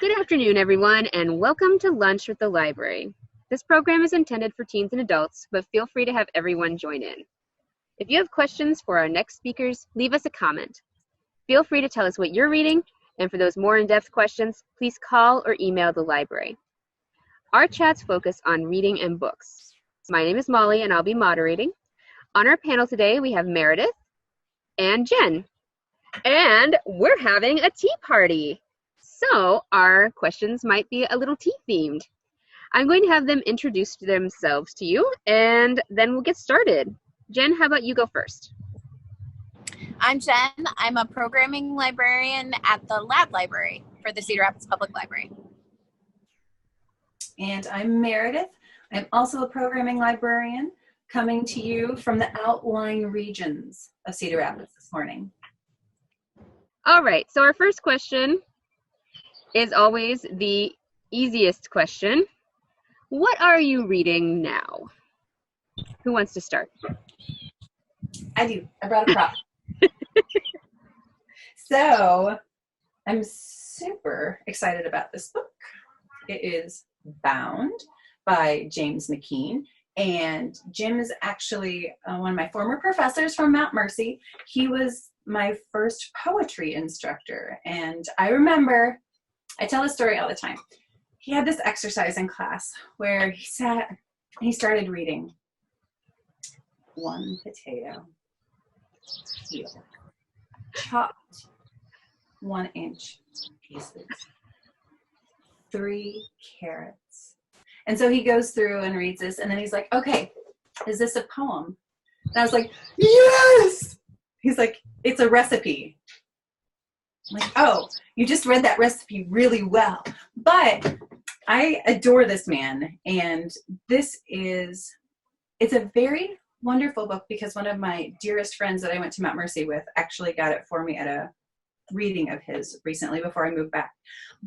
Good afternoon, everyone, and welcome to Lunch with the Library. This program is intended for teens and adults, but feel free to have everyone join in. If you have questions for our next speakers, leave us a comment. Feel free to tell us what you're reading, and for those more in-depth questions, please call or email the library. Our chats focus on reading and books. My name is Molly, and I'll be moderating. On our panel today, we have Meredith and Jen, and we're having a tea party. So our questions might be a little tea themed. I'm going to have them introduce themselves to you, and then we'll get started. Jen, how about you go first? I'm Jen. I'm a programming librarian at the Lab Library for the Cedar Rapids Public Library. And I'm Meredith. I'm also a programming librarian coming to you from the outlying regions of Cedar Rapids this morning. All right, so our first question is always the easiest question. What are you reading now? Who wants to start? I do. I brought a prop. So I'm super excited about this book. It is Bound by James McKean. And Jim is actually one of my former professors from Mount Mercy. He was my first poetry instructor. And I remember, I tell this story all the time. He had this exercise in class where he sat and he started reading. One potato, peeled, chopped, 1-inch pieces, 3 carrots. And so he goes through and reads this, and then he's like, okay, is this a poem? And I was like, yes! He's like, it's a recipe. I'm like, oh, you just read that recipe really well. But I adore this man, and it's a very wonderful book because one of my dearest friends that I went to Mount Mercy with actually got it for me at a reading of his recently before I moved back.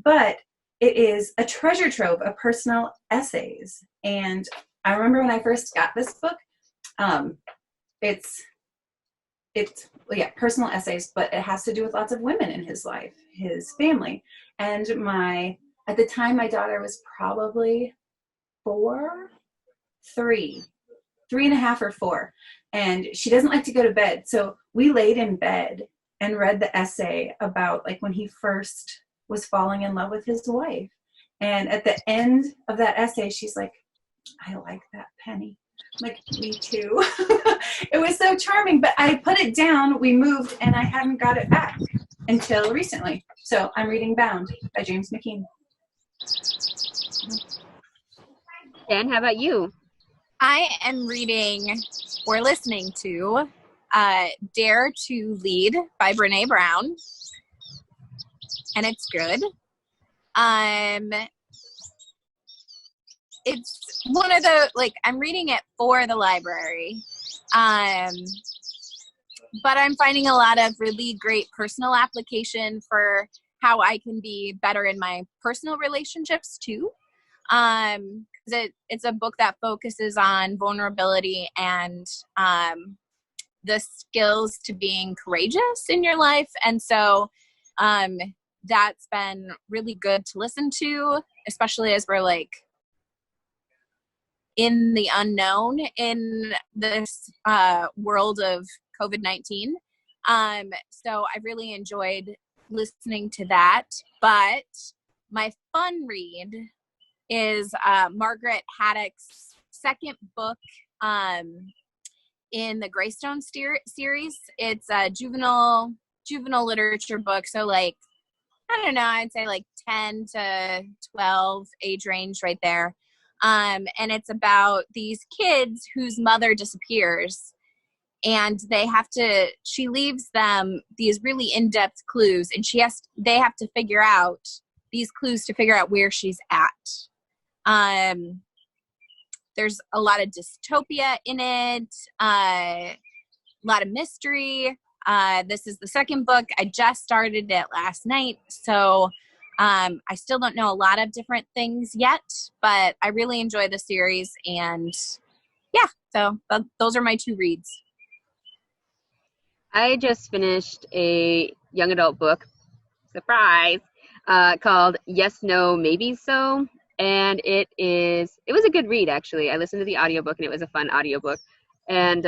But it is a treasure trove of personal essays. And I remember when I first got this book, it's personal essays, but it has to do with lots of women in his life, his family. And at the time, my daughter was probably 3.5 or 4. And she doesn't like to go to bed. So we laid in bed and read the essay about like when he first was falling in love with his wife. And at the end of that essay, she's like, I like that penny. I'm like, me too. It was so charming, but I put it down, we moved, and I hadn't got it back until recently. So I'm reading Bound by James McKean. Jen, how about you? I am reading or listening to Dare to Lead by Brene Brown. And it's good. It's one of the, I'm reading it for the library. But I'm finding a lot of really great personal application for how I can be better in my personal relationships too. It's a book that focuses on vulnerability and the skills to being courageous in your life. And so that's been really good to listen to, especially as we're in the unknown in this world of COVID-19. So I really enjoyed listening to that. But my fun read is Margaret Haddock's second book in the Greystone series. It's a juvenile literature book. So I don't know, I'd say 10 to 12 age range right there. And it's about these kids whose mother disappears, and she leaves them these really in-depth clues, and they have to figure out these clues to figure out where she's at. There's a lot of dystopia in it, a lot of mystery. This is the second book. I just started it last night, so I still don't know a lot of different things yet, but I really enjoy the series, and yeah, so those are my 2 reads. I just finished a young adult book, surprise, called Yes, No, Maybe So. And it was a good read, actually. I listened to the audiobook, and it was a fun audiobook. And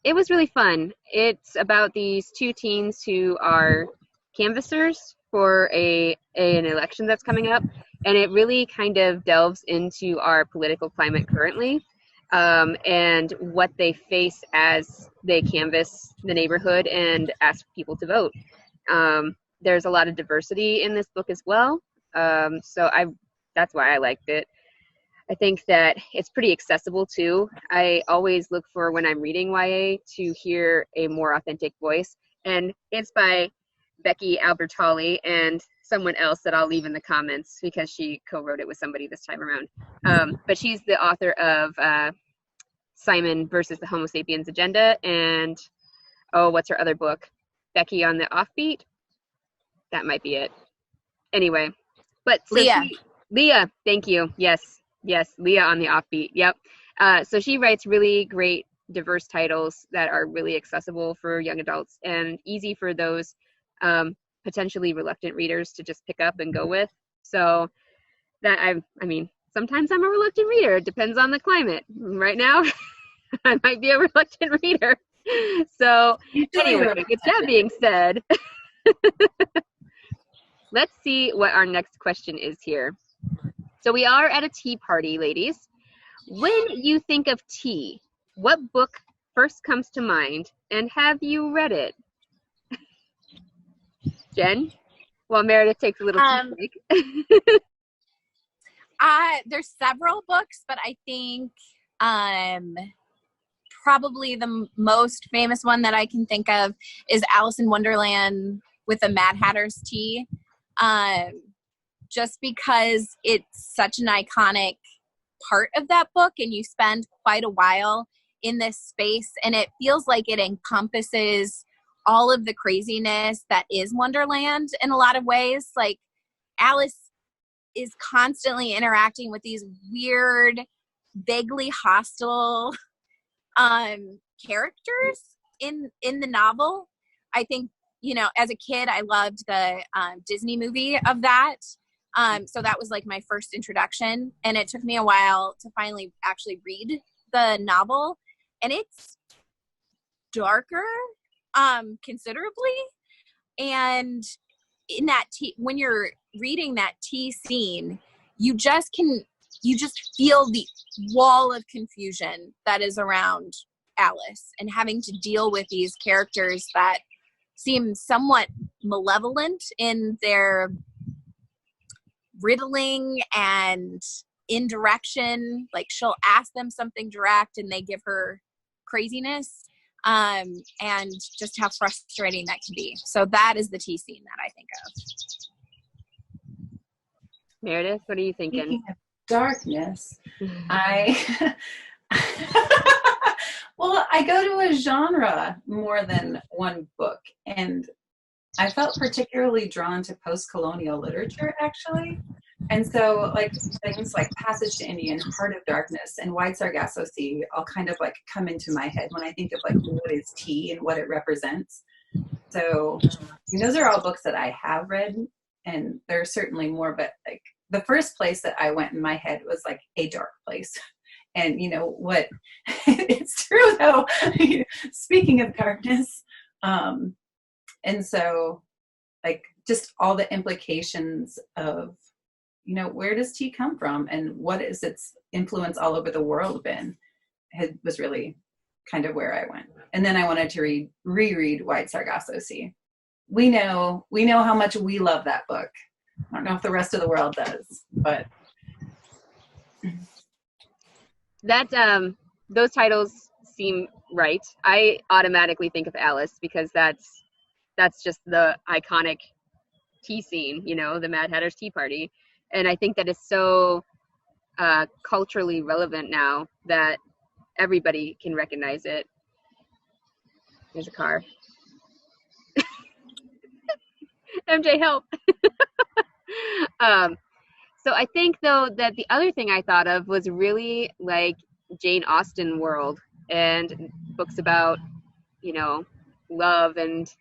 it was really fun. It's about these two teens who are canvassers for an election that's coming up, and it really kind of delves into our political climate currently, and what they face as they canvass the neighborhood and ask people to vote. There's a lot of diversity in this book as well, so that's why I liked it. I think that it's pretty accessible too. I always look for, when I'm reading YA, to hear a more authentic voice. And it's by Becky Albertalli and someone else that I'll leave in the comments because she co-wrote it with somebody this time around. But she's the author of Simon versus the Homo sapiens Agenda, and what's her other book? Becky on the Offbeat? That might be it. Anyway, but so Leah, thank you. Yes, Leah on the Offbeat. Yep. So she writes really great, diverse titles that are really accessible for young adults and easy for those potentially reluctant readers to just pick up and go with. So that I mean, sometimes I'm a reluctant reader. It depends on the climate. Right now, I might be a reluctant reader. So anyway, with that being said, let's see what our next question is here. So we are at a tea party, ladies. When you think of tea, what book first comes to mind, and have you read it? Jen? While Meredith takes a little tea break. There's several books, but I think probably the most famous one that I can think of is Alice in Wonderland with the Mad Hatter's Tea. Just because it's such an iconic part of that book, and you spend quite a while in this space, and it feels like it encompasses all of the craziness that is Wonderland in a lot of ways. Like, Alice is constantly interacting with these weird, vaguely hostile characters in the novel. I think, as a kid, I loved the Disney movie of that. So that was like my first introduction, and it took me a while to finally actually read the novel, and it's darker, considerably. And in that when you're reading that tea scene, you just feel the wall of confusion that is around Alice, and having to deal with these characters that seem somewhat malevolent in their riddling and indirection. Like, she'll ask them something direct and they give her craziness, and just how frustrating that can be. So that is the tea scene that I think of. Meredith, what are you thinking? Speaking of darkness, well, I go to a genre more than one book, and I felt particularly drawn to post-colonial literature, actually. And so, like, things like Passage to Indian, Heart of Darkness, and White Sargasso Sea all kind of like come into my head when I think of like what is tea and what it represents. So those are all books that I have read, and there are certainly more, but like the first place that I went in my head was like a dark place. And what, it's true though, speaking of darkness, and so, like, just all the implications of, where does tea come from and what is its influence all over the world been, was really kind of where I went. And then I wanted to reread White Sargasso Sea. We know how much we love that book. I don't know if the rest of the world does, but. That, those titles seem right. I automatically think of Alice because that's just the iconic tea scene, the Mad Hatter's Tea Party. And I think that is so culturally relevant now that everybody can recognize it. There's a car. MJ, help. So I think, though, that the other thing I thought of was really like Jane Austen world and books about, love and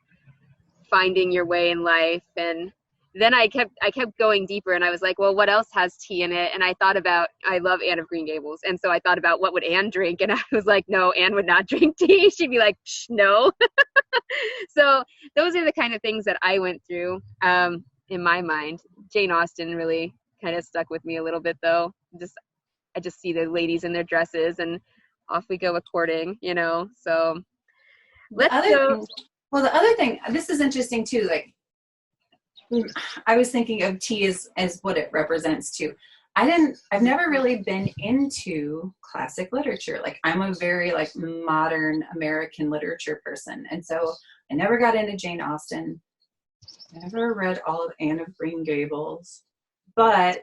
finding your way in life. And then I kept going deeper, and I was like, well, what else has tea in it? And I thought about, I love Anne of Green Gables, and so I thought about what would Anne drink, and I was like, no, Anne would not drink tea. She'd be like, psh, no. So those are the kind of things that I went through in my mind. Jane Austen really kind of stuck with me a little bit, though. I just see the ladies in their dresses, and off we go a courting, you know. So let's go. Well, the other thing, this is interesting too. Like, I was thinking of tea as what it represents too. I've never really been into classic literature. Like, I'm a very like modern American literature person. And so I never got into Jane Austen, never read all of Anne of Green Gables, but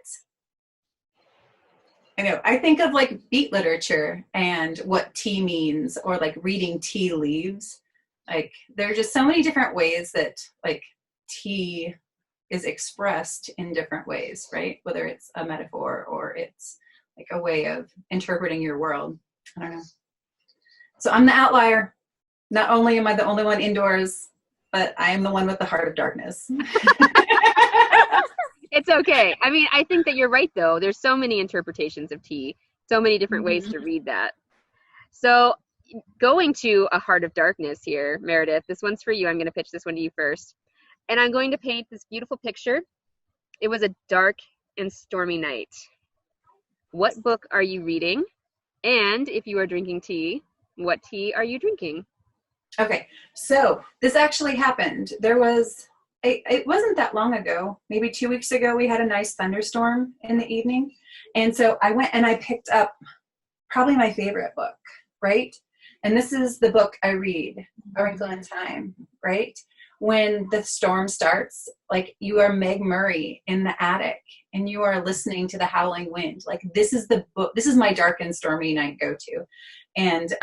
I know, I think of like beat literature and what tea means, or like reading tea leaves. Like, there are just so many different ways that like tea is expressed in different ways, right? Whether it's a metaphor or it's like a way of interpreting your world. I don't know. So I'm the outlier. Not only am I the only one indoors, but I am the one with the heart of darkness. It's okay. I mean, I think that you're right, though. There's so many interpretations of tea, so many different ways to read that. So going to a heart of darkness here, Meredith, this one's for you. I'm going to pitch this one to you first. And I'm going to paint this beautiful picture. It was a dark and stormy night. What book are you reading? And if you are drinking tea, what tea are you drinking? Okay, so this actually happened. It wasn't that long ago, maybe 2 weeks ago, we had a nice thunderstorm in the evening. And so I went and I picked up probably my favorite book, right? And this is the book I read, A Wrinkle in Time, right? When the storm starts, like, you are Meg Murray in the attic and you are listening to the howling wind. Like, this is the book, this is my dark and stormy night go-to. And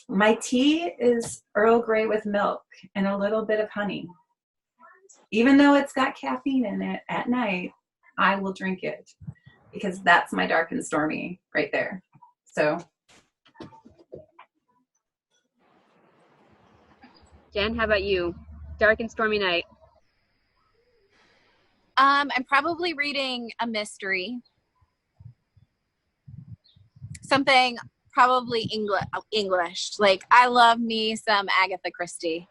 my tea is Earl Grey with milk and a little bit of honey. Even though it's got caffeine in it at night, I will drink it because that's my dark and stormy right there. So. Jen, how about you? Dark and stormy night. I'm probably reading a mystery. Something probably English. Like, I love me some Agatha Christie.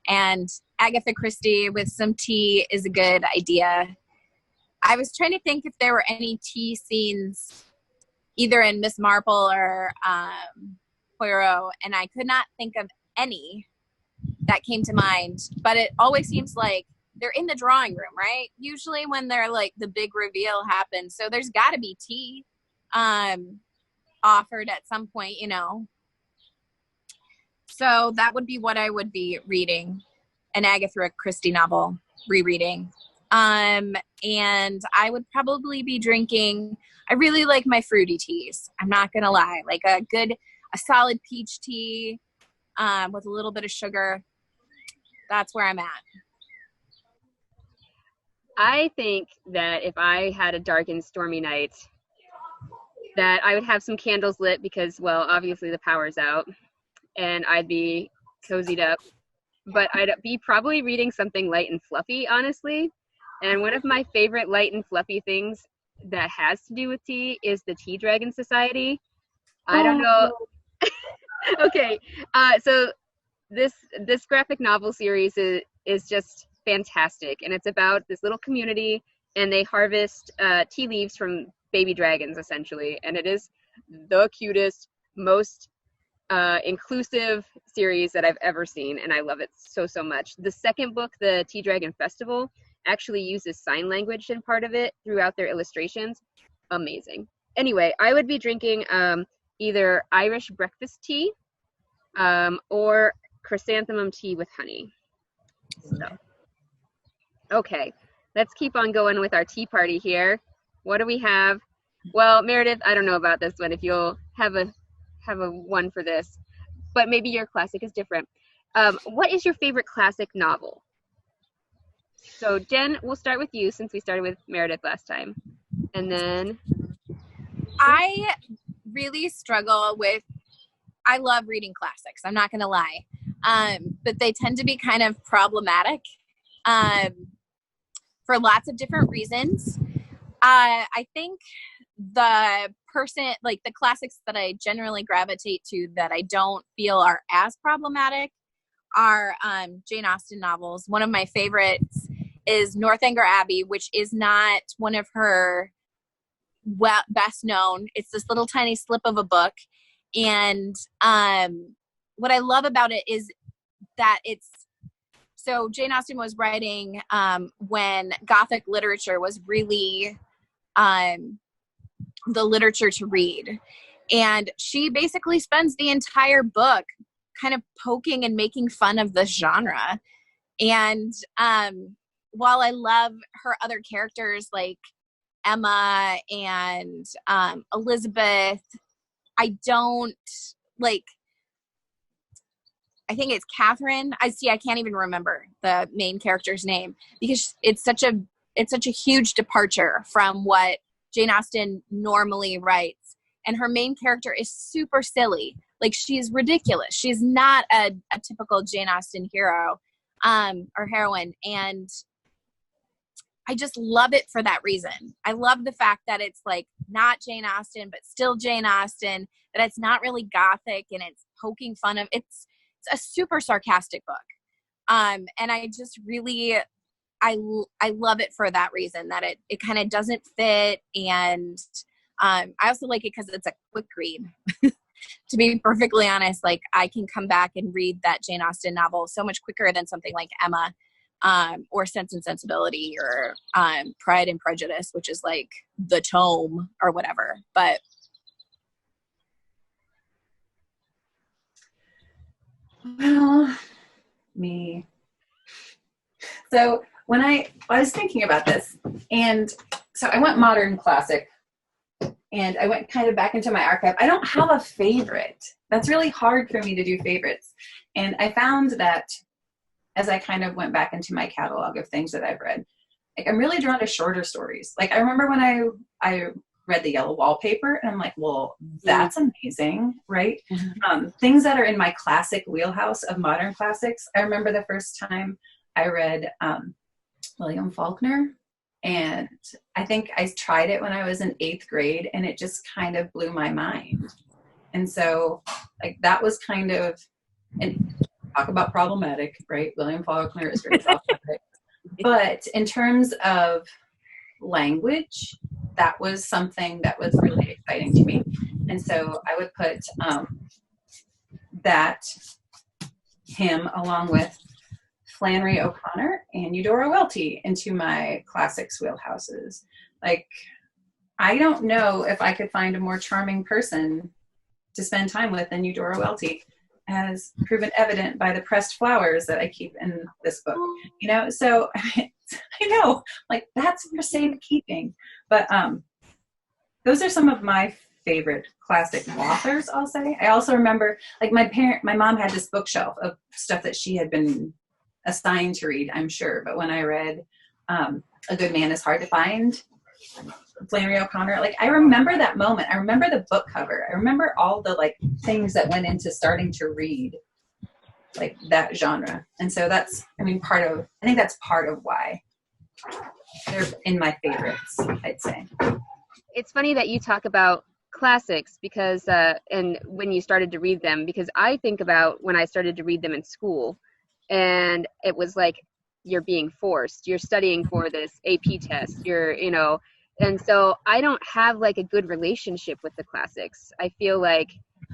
And Agatha Christie with some tea is a good idea. I was trying to think if there were any tea scenes either in Miss Marple or Poirot, and I could not think of any that came to mind. But it always seems like they're in the drawing room, right? Usually when they're like the big reveal happens. So there's got to be tea offered at some point, you know. So that would be what I would be reading, an Agatha Christie novel, rereading. And I would probably be drinking, I really like my fruity teas. I'm not going to lie. Like a solid peach tea with a little bit of sugar. That's where I'm at. I think that if I had a dark and stormy night, that I would have some candles lit because, well, obviously the power's out, and I'd be cozied up. But I'd be probably reading something light and fluffy, honestly. And one of my favorite light and fluffy things that has to do with tea is the Tea Dragon Society. I don't know. Okay, so this graphic novel series is just fantastic, and it's about this little community, and they harvest tea leaves from baby dragons, essentially, and it is the cutest, most inclusive series that I've ever seen, and I love it so much. The second book, the Tea Dragon Festival, actually uses sign language in part of it throughout their illustrations. Amazing. Anyway, I would be drinking either Irish breakfast tea or chrysanthemum tea with honey. So, okay, let's keep on going with our tea party here. What do we have? Well, Meredith, I don't know about this one, if you'll have a one for this, but maybe your classic is different. What is your favorite classic novel? So Jen, we'll start with you since we started with Meredith last time. And then I really struggle with, I love reading classics, I'm not gonna lie, but they tend to be kind of problematic. for lots of different reasons. I think the classics that I generally gravitate to that I don't feel are as problematic are Jane Austen novels. One of my favorites is Northanger Abbey, which is not one of her best known. It's this little tiny slip of a book. And what I love about it is that so Jane Austen was writing when Gothic literature was really the literature to read. And she basically spends the entire book kind of poking and making fun of this genre. And while I love her other characters Emma and Elizabeth, I think it's Catherine. I can't even remember the main character's name because it's such a huge departure from what Jane Austen normally writes. And her main character is super silly. She's ridiculous. She's not a typical Jane Austen hero or heroine. And I just love it for that reason. I love the fact that it's not Jane Austen, but still Jane Austen, that it's not really Gothic and it's poking fun of, it's a super sarcastic book. And I just really, I love it for that reason, that it kind of doesn't fit. And I also like it because it's a quick read. To be perfectly honest, I can come back and read that Jane Austen novel so much quicker than something like Emma, or Sense and Sensibility, or Pride and Prejudice, which is the tome or whatever. But well, me. So when I was thinking about this, and so I went modern classic, and I went kind of back into my archive. I don't have a favorite. That's really hard for me to do favorites. And I found that as I kind of went back into my catalog of things that I've read, I'm really drawn to shorter stories. I remember when I read The Yellow Wallpaper, and I'm like, well, that's amazing, right? Mm-hmm. Things that are in my classic wheelhouse of modern classics. I remember the first time I read William Faulkner, and I think I tried it when I was in 8th grade, and it just kind of blew my mind. And so that was kind of, and talk about problematic, right? William Faulkner is very problematic. But in terms of language, that was something that was really exciting to me. And so I would put him along with Flannery O'Connor and Eudora Welty into my classics wheelhouses. I don't know if I could find a more charming person to spend time with than Eudora Welty, as proven evident by the pressed flowers that I keep in this book. So I know, that's for safekeeping. But those are some of my favorite classic authors, I'll say. I also remember, my mom had this bookshelf of stuff that she had been assigned to read, I'm sure. But when I read A Good Man is Hard to Find, Flannery O'Connor, I remember that moment. I remember the book cover. I remember all the things that went into starting to read that genre. And so that's, I think that's part of why they're in my favorites, I'd say. It's funny that you talk about classics because and when you started to read them, because I think about when I started to read them in school, and it was you're being forced, you're studying for this AP test, and so I don't have a good relationship with the classics. I feel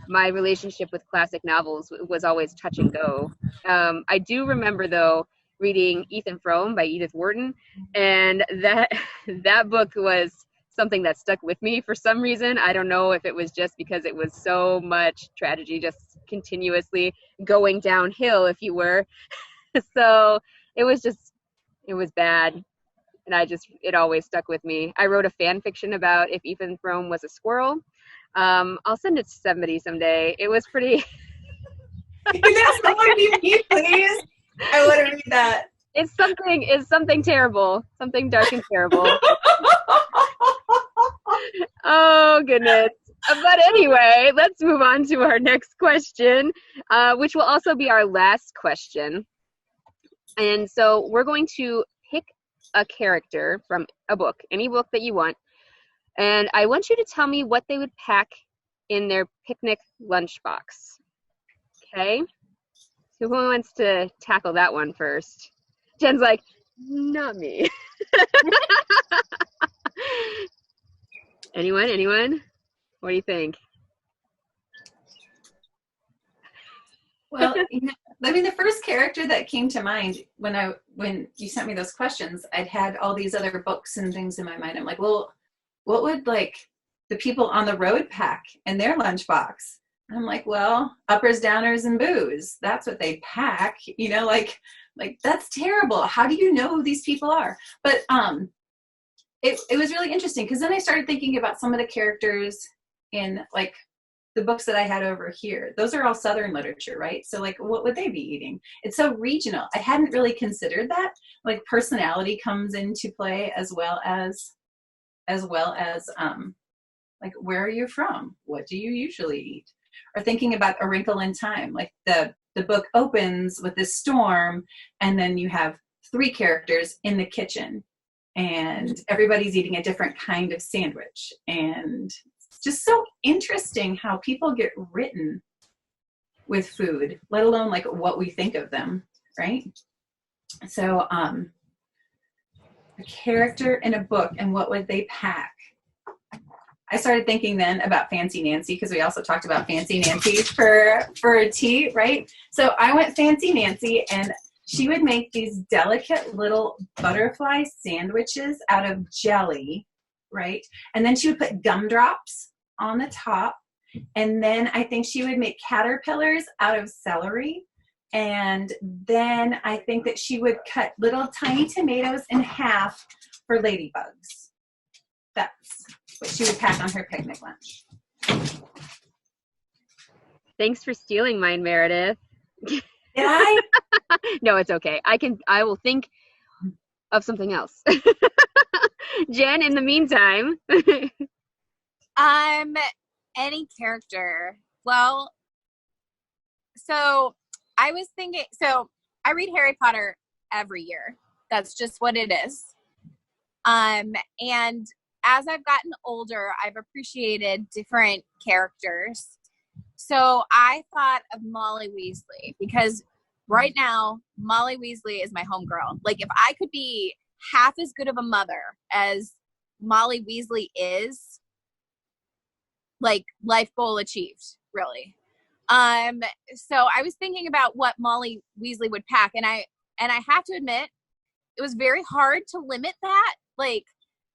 my relationship with classic novels was always touch and go. I do remember though reading Ethan Frome by Edith Wharton, and that book was something that stuck with me for some reason. I don't know if it was just because it was so much tragedy, just continuously going downhill, if you were. So it was bad. And it always stuck with me. I wrote a fan fiction about if Ethan Frome was a squirrel. I'll send it to somebody someday. It was pretty. That's not what you need, please. I want to read that. It's something terrible, something dark and terrible. Oh goodness. But anyway, let's move on to our next question, which will also be our last question. And so we're going to pick a character from a book, any book that you want, and I want you to tell me what they would pack in their picnic lunchbox. Okay? So who wants to tackle that one first? Jen's like, not me. Anyone? What do you think? Well, I mean, the first character that came to mind when you sent me those questions, I'd had all these other books and things in my mind. I'm like, well, what would like the people on the road pack in their lunchbox? And I'm like, well, uppers, downers, and booze. That's what they pack. Like that's terrible. How do you know who these people are? But it was really interesting because then I started thinking about some of the characters in like the books that I had over here. Those are all Southern literature, right? So like, what would they be eating? It's so regional. I hadn't really considered that. Like personality comes into play as well as like, where are you from? What do you usually eat? Or thinking about A Wrinkle in Time, like the book opens with this storm, and then you have 3 characters in the kitchen, and everybody's eating a different kind of sandwich. And it's just so interesting how people get written with food, let alone like what we think of them, right? So a character in a book, and what would they pack? I started thinking then about Fancy Nancy, because we also talked about Fancy Nancy for a tea, right? So I went Fancy Nancy, and she would make these delicate little butterfly sandwiches out of jelly, right? And then she would put gumdrops on the top. And then I think she would make caterpillars out of celery. And then I think that she would cut little tiny tomatoes in half for ladybugs. That's what she would pack on her picnic lunch. Thanks for stealing mine, Meredith. Did I? No, it's okay. I will think of something else. Jen, in the meantime. Any character. Well, so I was thinking, so I read Harry Potter every year. That's just what it is. And as I've gotten older, I've appreciated different characters. So I thought of Molly Weasley, because right now, Molly Weasley is my homegirl. Like, if I could be half as good of a mother as Molly Weasley is, like, life goal achieved, really. So I was thinking about what Molly Weasley would pack, and I have to admit, it was very hard to limit that, like,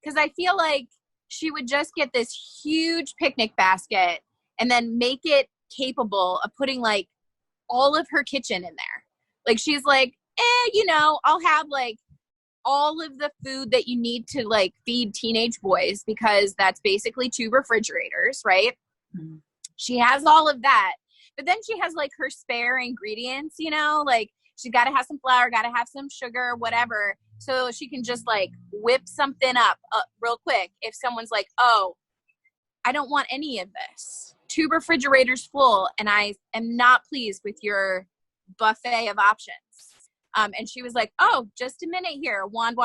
because I feel like she would just get this huge picnic basket and then make it capable of putting like all of her kitchen in there. Like, she's like, I'll have like all of the food that you need to like feed teenage boys, because that's basically 2 refrigerators, right? Mm-hmm. She has all of that, but then she has like her spare ingredients, like she's got to have some flour, got to have some sugar, whatever. So she can just like whip something up real quick if someone's like, oh, I don't want any of this. 2 refrigerators full, and I am not pleased with your buffet of options. And she was like, oh, just a minute here. Wand,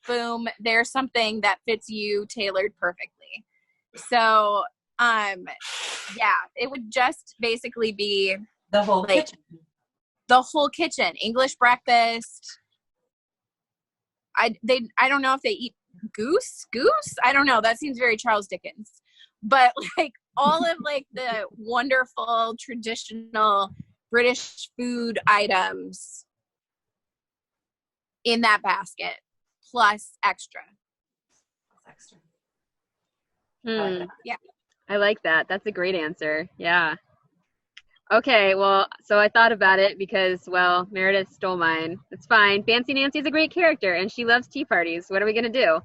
boom. There's something that fits you tailored perfectly. So, yeah, it would just basically be the whole kitchen. The whole kitchen. English breakfast. I don't know if they eat goose. I don't know. That seems very Charles Dickens. But like all of like the wonderful traditional British food items in that basket, plus extra. Yeah. I like that. That's a great answer. Yeah. Okay, well, so I thought about it because, well, Meredith stole mine. It's fine. Fancy Nancy's a great character, and she loves tea parties. What are we going to do?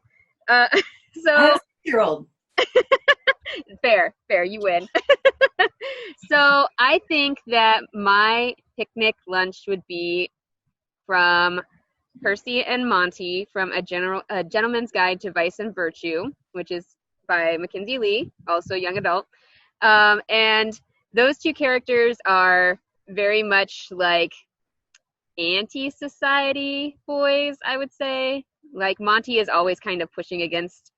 So I have a 6-year-old. Fair, you win. So I think that my picnic lunch would be from Percy and Monty, from a Gentleman's Guide to Vice and Virtue, which is by Mackenzie Lee, also young adult. And those 2 characters are very much like anti-society boys, I would say. Like Monty is always kind of pushing against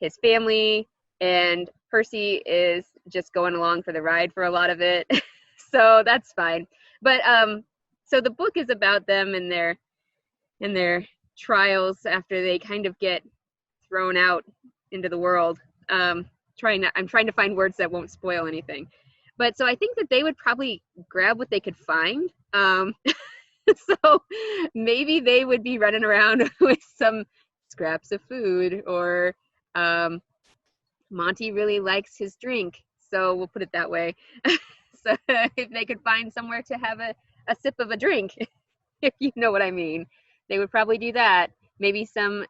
his family, and Percy is just going along for the ride for a lot of it. So that's fine. But so the book is about them and their trials after they kind of get thrown out into the world. I'm trying to find words that won't spoil anything. But so I think that they would probably grab what they could find. So maybe they would be running around with some scraps of food, or Monty really likes his drink, so we'll put it that way. So if they could find somewhere to have a sip of a drink, if you know what I mean, they would probably do that. Maybe some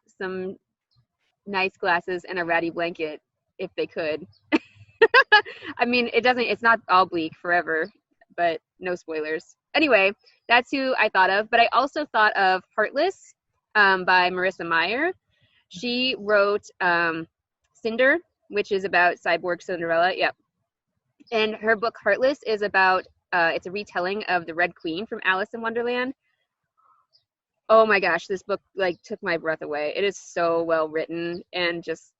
nice glasses and a ratty blanket if they could. I mean, it's not all bleak forever, but no spoilers. Anyway, that's who I thought of. But I also thought of Heartless by Marissa Meyer. She wrote Cinder, which is about cyborg Cinderella. Yep. And her book Heartless is about, it's a retelling of the Red Queen from Alice in Wonderland. Oh my gosh, this book like took my breath away. It is so well written and just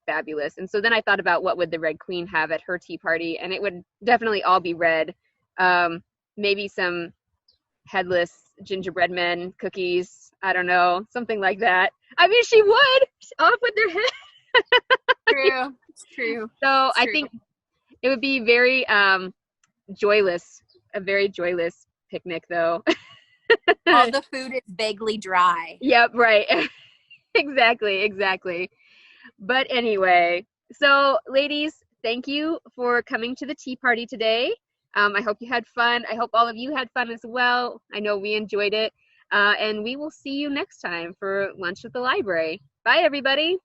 fabulous. And so then I thought about what would the Red Queen have at her tea party, and it would definitely all be red. Maybe some headless gingerbread men cookies. I don't know, something like that. I mean, she would off with their head. True. It's true. So It's I true. think it would be very joyless, a very joyless picnic, though. All the food is vaguely dry. Yep, right. Exactly. But anyway, so ladies, thank you for coming to the tea party today. I hope you had fun. I hope all of you had fun as well. I know we enjoyed it. And we will see you next time for Lunch at the Library. Bye, everybody.